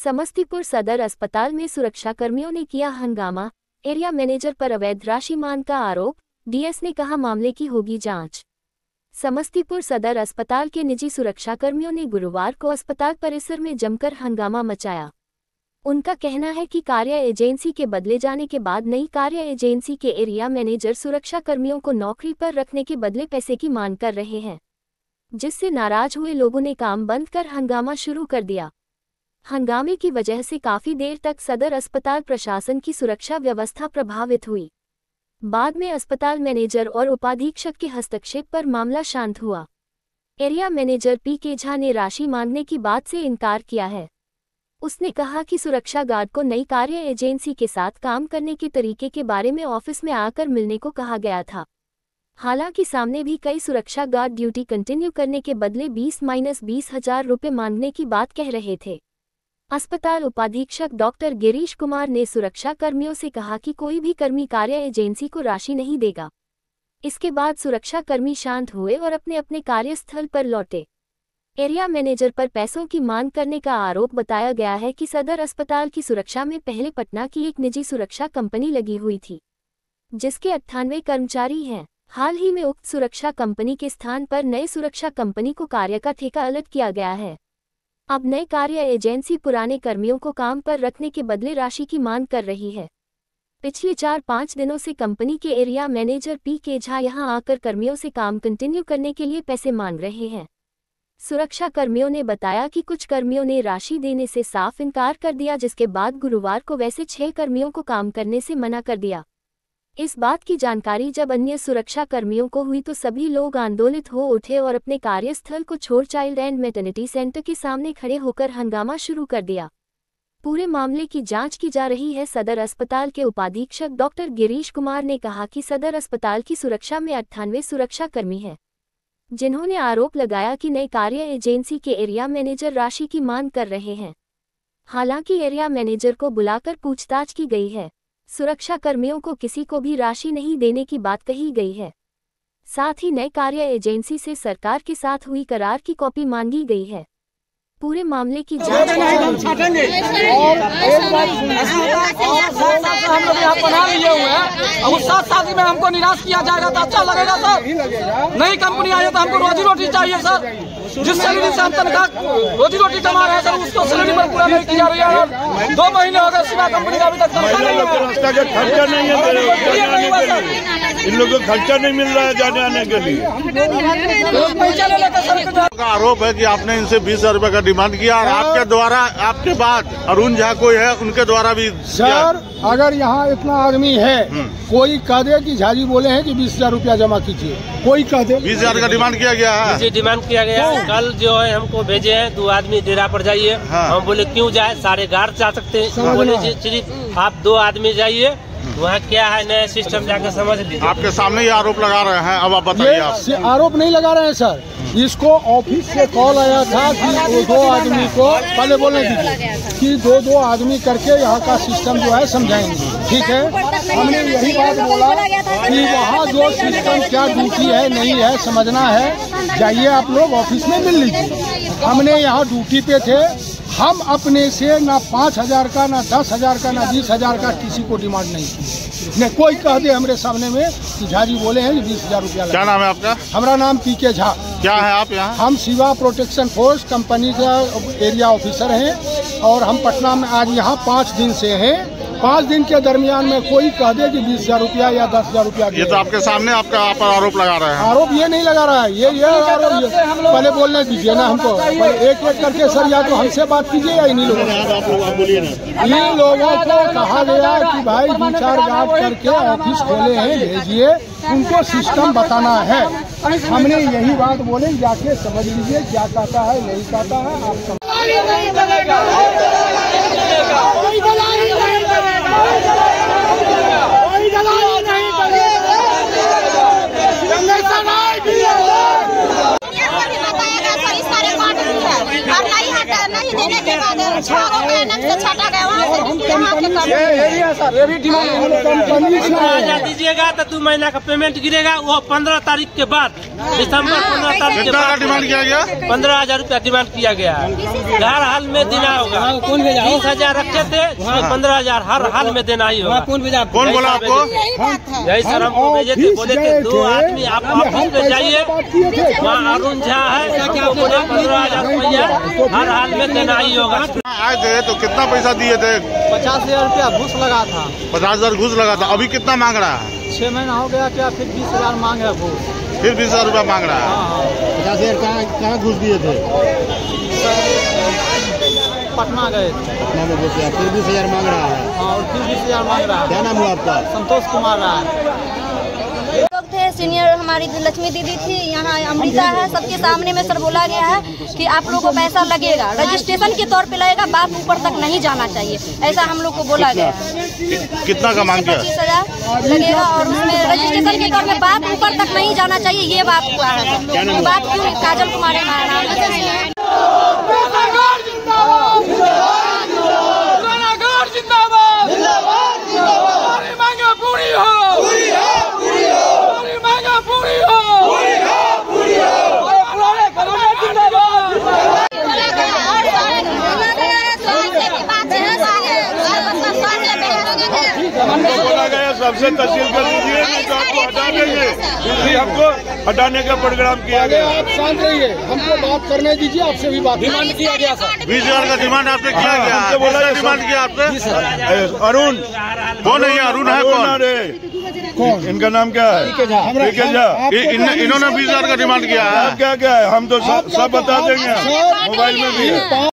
समस्तीपुर सदर अस्पताल में सुरक्षाकर्मियों ने किया हंगामा, एरिया मैनेजर पर अवैध राशि मांग का आरोप, डीएस ने कहा मामले की होगी जांच। समस्तीपुर सदर अस्पताल के निजी सुरक्षाकर्मियों ने गुरुवार को अस्पताल परिसर में जमकर हंगामा मचाया। उनका कहना है कि कार्य एजेंसी के बदले जाने के बाद नई कार्य एजेंसी के एरिया मैनेजर सुरक्षाकर्मियों को नौकरी पर रखने के बदले पैसे की मांग कर रहे हैं, जिससे नाराज हुए लोगों ने काम बंद कर हंगामा शुरू कर दिया। हंगामे की वजह से काफी देर तक सदर अस्पताल प्रशासन की सुरक्षा व्यवस्था प्रभावित हुई। बाद में अस्पताल मैनेजर और उपाधीक्षक के हस्तक्षेप पर मामला शांत हुआ। Area manager PK. झा ने राशि मांगने की बात से इनकार किया है। उसने कहा कि सुरक्षा गार्ड को नई कार्य एजेंसी के साथ काम करने के तरीके के बारे में ऑफिस में आकर मिलने को कहा गया था। हालांकि सामने भी कई सुरक्षा गार्ड ड्यूटी कंटिन्यू करने के बदले 20-20,000 रुपये मांगने की बात कह रहे थे। अस्पताल उपाधीक्षक डॉक्टर गिरीश कुमार ने सुरक्षा कर्मियों से कहा कि कोई भी कर्मी कार्य एजेंसी को राशि नहीं देगा। इसके बाद सुरक्षा कर्मी शांत हुए और अपने अपने कार्यस्थल पर लौटे। एरिया मैनेजर पर पैसों की मांग करने का आरोप बताया गया है कि सदर अस्पताल की सुरक्षा में पहले पटना की एक निजी सुरक्षा कंपनी लगी हुई थी, जिसके 98 कर्मचारी हैं। हाल ही में उक्त सुरक्षा कंपनी के स्थान पर नए सुरक्षा कंपनी को कार्य का ठेका अलग किया गया है। अब नए कार्य एजेंसी पुराने कर्मियों को काम पर रखने के बदले राशि की मांग कर रही है। पिछले 4-5 दिनों से कंपनी के एरिया मैनेजर पी.के. झा यहां आकर कर्मियों से काम कंटिन्यू करने के लिए पैसे मांग रहे हैं। सुरक्षा कर्मियों ने बताया कि कुछ कर्मियों ने राशि देने से साफ इनकार कर दिया, जिसके बाद गुरुवार को वैसे 6 कर्मियों को काम करने से मना कर दिया। इस बात की जानकारी जब अन्य सुरक्षा कर्मियों को हुई तो सभी लोग आंदोलित हो उठे और अपने कार्यस्थल को छोड़ चाइल्ड एंड मैटरनिटी सेंटर के सामने खड़े होकर हंगामा शुरू कर दिया। पूरे मामले की जांच की जा रही है। सदर अस्पताल के उपाधीक्षक डॉक्टर गिरीश कुमार ने कहा कि सदर अस्पताल की सुरक्षा में 98 सुरक्षा कर्मी हैं, जिन्होंने आरोप लगाया कि नई कार्य एजेंसी के एरिया मैनेजर राशि की मांग कर रहे हैं। हालांकि एरिया मैनेजर को बुलाकर पूछताछ की गई है। सुरक्षा कर्मियों को किसी को भी राशि नहीं देने की बात कही गई है। साथ ही नए कार्य एजेंसी से सरकार के साथ हुई करार की कॉपी मांगी गई है। पूरे मामले की जांच हम लोग यहाँ बना लिए हुए हैं और 7 शादी में हमको निराश किया जाएगा तो अच्छा लगेगा सर। नई कंपनी आई है तो हमको रोजी रोटी चाहिए सर। जिस सैलरी से हम तनख्वाह रोजी रोटी कमा रहे हैं सर, उसको सैलरी पर पूरा नहीं किया रही है। 2 महीने हो गए सिवा कंपनी का अभी तक तनख्वाह नहीं है। रास्ता का खर्चा नहीं है, इन लोगों को खर्चा नहीं मिल रहा है जाने आने के लिए। आरोप है कि आपने इनसे 20,000 रुपए का डिमांड किया और आपके द्वारा आपके बाद अरुण झा कोई है उनके द्वारा भी। सर अगर यहाँ इतना आदमी है, कोई कह दे कि झाजी बोले हैं कि 20,000 रुपया जमा कीजिए, कोई कह दे 20,000 का डिमांड किया गया है। जी डिमांड किया गया है। कल जो है हमको भेजे हैं 2 आदमी डेरा पर जाइए। हम बोले क्यों जाए, सारे गार्ड जा सकते हैं। बोले जी सिर्फ आप 2 आदमी जाइए, वहाँ क्या है नया सिस्टम जाकर समझ लीजिए। आपके सामने ये आरोप लगा रहे हैं, अब आप बताइए। आरोप नहीं लगा रहे हैं सर, इसको ऑफिस से कॉल आया था कि 2 आदमी को पहले बोलने दीजिए कि 2-2 आदमी करके यहाँ का सिस्टम जो है समझाएंगे। ठीक है, हमने यही बात बोला कि वहाँ जो सिस्टम क्या ड्यूटी है नहीं है समझना है, जाइए आप लोग ऑफिस में मिल लीजिए। हमने यहाँ ड्यूटी पे थे, हम अपने से ना 5,000 का ना 10,000 का ना 20,000 का किसी को डिमांड नहीं की। न कोई कह दे हमारे सामने में कि झाजी बोले हैं कि 20,000 रुपया। क्या नाम है आपका? हमारा नाम पी.के. झा। क्या है आप यहाँ? हम शिवा प्रोटेक्शन फोर्स कंपनी का एरिया ऑफिसर हैं और हम पटना में आज यहाँ 5 दिन से हैं। 5 दिन के दरमियान में कोई कह दे कि 20,000 रुपया या 10,000 रुपया। ये तो आपके सामने आपका आप आरोप लगा रहे हैं। आरोप ये नहीं लगा रहा है, ये आरोप पहले बोलने दीजिए ना हमको। एक एक करके सर या तो हमसे बात कीजिए या इन्हीं लोगों इन लोगों को कहा गया कि भाई 2-4 गार्ड करके ऑफिस खोले हैं, भेजिए, उनको सिस्टम बताना है। हमने यही बात बोले, जाके समझ लीजिए क्या कहता है नहीं कहता है। आप नहीं देने के बाद छाटा गया वहाँ से ये भी डिमांड 15,000 दीजिएगा तो 2 महीना का पेमेंट गिरेगा, वो 15 तारीख के बाद, दिसंबर 15 तारीख के कितना का बाद डिमांड किया गया? 15,000 रुपया डिमांड किया गया है। हर हाल में देना होगा। 20,000 रखे थे, 15,000 हर हाल में देना ही होगा। कौन बोला आपको? यही सर हमको भेजे थे, बोले थे 2 आदमी आप ऑफिस पे जाइए, वहाँ अरुण झा है, सबको बोले 15,000 रुपया हर हाल में देना ही होगा। आए थे तो कितना पैसा दिए थे? 50,000 रुपया घूस लगा था। 50,000 घूस लगा था। अभी कितना मांग रहा है? 6 महीना हो गया क्या, फिर 20,000 मांग है घूस। फिर 20,000 रुपया मांग रहा है। 50,000 कहाँ घुस दिए थे? पटना गए थे। पटना में घुस गया, फिर 20,000 मांग रहा है। हाँ, और फिर 20,000 मांग रहा है। क्या नाम हुआ आपका? संतोष कुमार राय। लोग थे, सीनियर हमारी जो लक्ष्मी दीदी थी, यहाँ अमृता है, सबके सामने में सर बोला गया है कि आप लोगों को पैसा लगेगा, रजिस्ट्रेशन के तौर पे लगेगा, बात ऊपर तक नहीं जाना चाहिए, ऐसा हम लोग को बोला गया है। कितना का मांग किया? 25,000 लगेगा और उसमें रजिस्ट्रेशन के तौर पे बात ऊपर तक नहीं जाना चाहिए, ये बात हुआ है। बात क्यों? काजल कुमार है। बोला गया सबसे तहसील कर दीजिए, नहीं तो आपको हटा देंगे। इसलिए हमको हटाने का प्रोग्राम किया गया। आप शांत रहिए, हमको बात करने दीजिए। आपसे भी बात डिमांड किया गया सर। 20,000 का डिमांड आपने किया गया? हमसे बोला कितना डिमांड किया आपने? अरुण कौन है ये? अरुण है कौन? कौन? इनका नाम क्या है? इन्होंने 20,000 का डिमांड किया है। क्या क्या है? हम तो सब बता देंगे, मोबाइल में भी है।